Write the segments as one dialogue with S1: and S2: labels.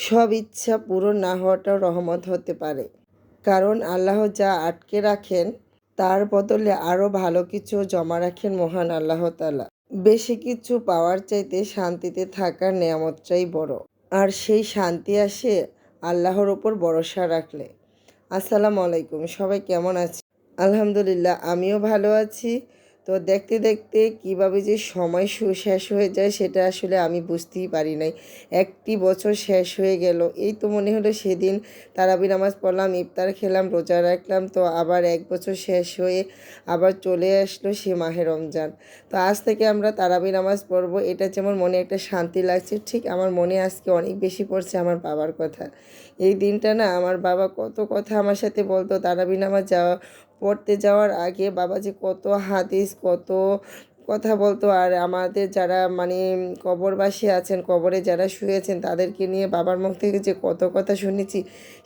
S1: সব ইচ্ছা পূরণ না হওয়াটাও রহমত হতে পারে, কারণ আল্লাহ যা আটকে রাখেন তার বদলে আরও ভালো কিছু জমা রাখেন মহান আল্লাহ তাআলা। বেশি কিছু পাওয়ার চাইতে শান্তিতে থাকার নেয়ামতটাই বড়, আর সেই শান্তি আসে আল্লাহর ওপর ভরসা রাখলে। আসসালামু আলাইকুম, সবাই কেমন আছে? আলহামদুলিল্লাহ, আমিও ভালো আছি। তো দেখতে দেখতে কিভাবে যে সময় শেষ হয়ে যায় সেটা আসলে আমি বুঝতেই পারি নাই। একটি বছর শেষ হয়ে গেল, এই তো মনে হলো সেদিন তারাবি নামাজ পড়লাম, ইফতার খেলাম, রোজা রাখলাম, তো আবার এক বছর শেষ হয়ে আবার চলে আসলো সে মাহে রমজান। তো আজ থেকে আমরা তারাবি নামাজ পড়বো, এটা যেমন মনে একটা শান্তি লাগছে, ঠিক আমার মনে আজকে অনেক বেশি পড়ছে আমার বাবার কথা। এই দিনটা না, আমার বাবা কত কথা আমার সাথে বলতো তারাবি নামাজ পড়তে যাওয়ার আগে। বাবা যে কত হাদিস, কত কথা বলতো, আর আমাদের যারা মানে কবরবাসী আছেন, কবরে যারা শুয়েছেন তাদেরকে নিয়ে বাবার মুখ থেকে যে কত কথা শুনেছি,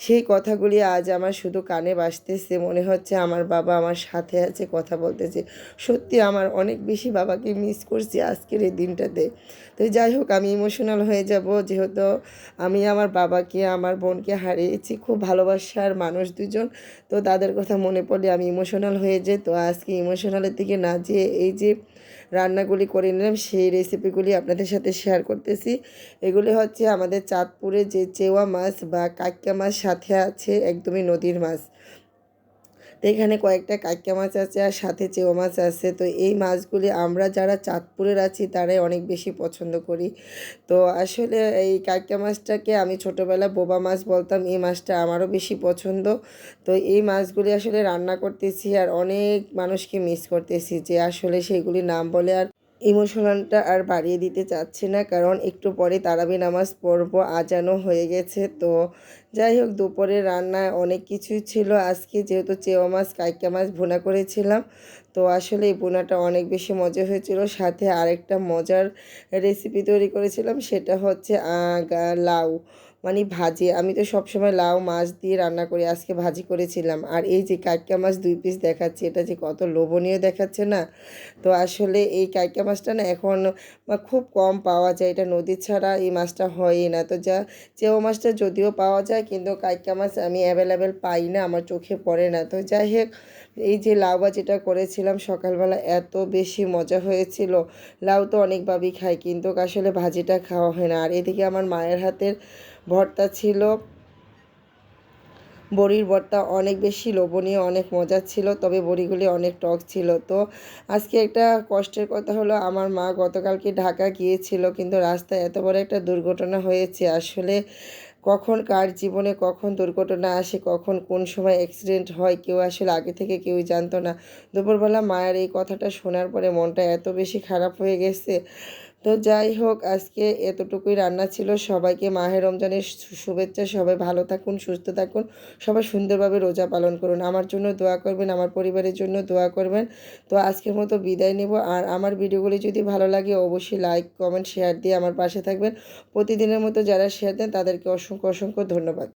S1: সেই কথাগুলি আজ আমার শুধু কানে বাজতেছে। মনে হচ্ছে আমার বাবা আমার সাথে আছে, কথা বলতেছে। সত্যি আমার অনেক বেশি বাবাকে মিস করছি আজকের এই দিনটাতে। তো যাই হোক, আমি ইমোশনাল হয়ে যাব, যেহেতু আমি আমার বাবাকে, আমার বোনকে হারিয়েছি, খুব ভালোবাসার মানুষ দুজন। তো তাদের কথা মনে পড়লে আমি ইমোশনাল হয়ে যাই। তো আজকে ইমোশনালের দিকে না যেয়ে এই যে রান্নাগুলি করে নিলাম, সেই রেসিপিগুলি আপনাদের সাথে শেয়ার করতেছি। এগুলি হচ্ছে আমাদের চাঁদপুরে যে চেওয়া মাছ বা কাক্কা মাছ, সাথে আছে একদমই নদীর মাছ। তো এখানে কয়েকটা কাক্কা মাছ আছে আর সাথে চেওয়া মাছ আছে। তো এই মাছগুলি আমরা যারা চাঁদপুরের আছি তারাই অনেক বেশি পছন্দ করি। তো আসলে এই কাক্কা মাছটাকে আমি ছোটোবেলায় বোবা মাছ বলতাম, এই মাছটা আমারও বেশি পছন্দ। তো এই মাছগুলি আসলে রান্না করতেছি আর অনেক মানুষকে মিস করতেছি, যে আসলে সেগুলি নাম বলে আর ইমোশনালটা আর বাড়িয়ে দিতে চাচ্ছি না, কারণ একটু পরে তারাবি নামাজ পড়বো, আজানও হয়ে গেছে। তো যাই হোক, দুপুরে রান্নায় অনেক কিছুই ছিল আজকে, যেহেতু চেওয়া মাছ কাইক্কা মাছ ভুনা করেছিলাম। তো আসলে এই ভুনাটা অনেক বেশি মজা হয়েছিল। সাথে আরেকটা মজার রেসিপি তৈরি করেছিলাম, সেটা হচ্ছে লাউ মানে ভাজি। আমি তো সবসময় লাউ মাছ দিয়ে রান্না করি, আজকে ভাজি করেছিলাম। আর এই যে কাইক্কা মাছ 2 পিস দেখাচ্ছে, এটা যে কত লোভনীয় দেখাচ্ছে না। তো আসলে এই কাইক্কা মাছটা না এখন খুব কম পাওয়া যায়, এটা নদী ছাড়া এই মাছটা হয়ই না। তো চেওয়া মাছটা যদিও পাওয়া যায়, কিন্তু কাইক্কা মাছ আমি অ্যাভেলেবেল পাই না, আমার চোখে পড়ে না। তো যাই হোক, এই যে লাউ ভাজিটা করেছিলাম সকালবেলা, এত বেশি মজা হয়েছিল। লাউ তো অনেকভাবেই খাই, কিন্তু আসলে ভাজিটা খাওয়া হয় না। আর এদিকে আমার মায়ের হাতের ভর্তা ছিল, বড়ির ভর্তা, অনেক বেশি লোভনীয়, অনেক মজার ছিল, তবে বড়িগুলি অনেক টক ছিল। তো আজকে একটা কষ্টের কথা হলো, আমার মা গতকালকে ঢাকা গিয়েছিল, কিন্তু রাস্তায় এত বড় একটা দুর্ঘটনা হয়েছে। আসলে কখন কার জীবনে কখন দুর্ঘটনা আসে, কখন কোন সময় অ্যাক্সিডেন্ট হয়, কেউ আসলে আগে থেকে কেউই জানতো না। দুপুরবেলা মায়ের এই কথাটা শোনার পরে মনটা এত বেশি খারাপ হয়ে গেছে। তো যাই হোক, আজকে এতটুকুই রান্না ছিল। সবাইকে মাহে রমজানের শুভেচ্ছা। সবাই ভালো থাকুন, সুস্থ থাকুন, সবাই সুন্দরভাবে রোজা পালন করুন। আমার জন্য দোয়া করবেন, আমার পরিবারের জন্য দোয়া করবেন। তো আজকের মতো বিদায় নেব। আর আমার ভিডিওগুলি যদি ভালো লাগে অবশ্যই লাইক, কমেন্ট, শেয়ার দিয়ে আমার পাশে থাকবেন। প্রতিদিনের মতো যারা শেয়ার দেন তাদেরকে অসংখ্য অসংখ্য ধন্যবাদ।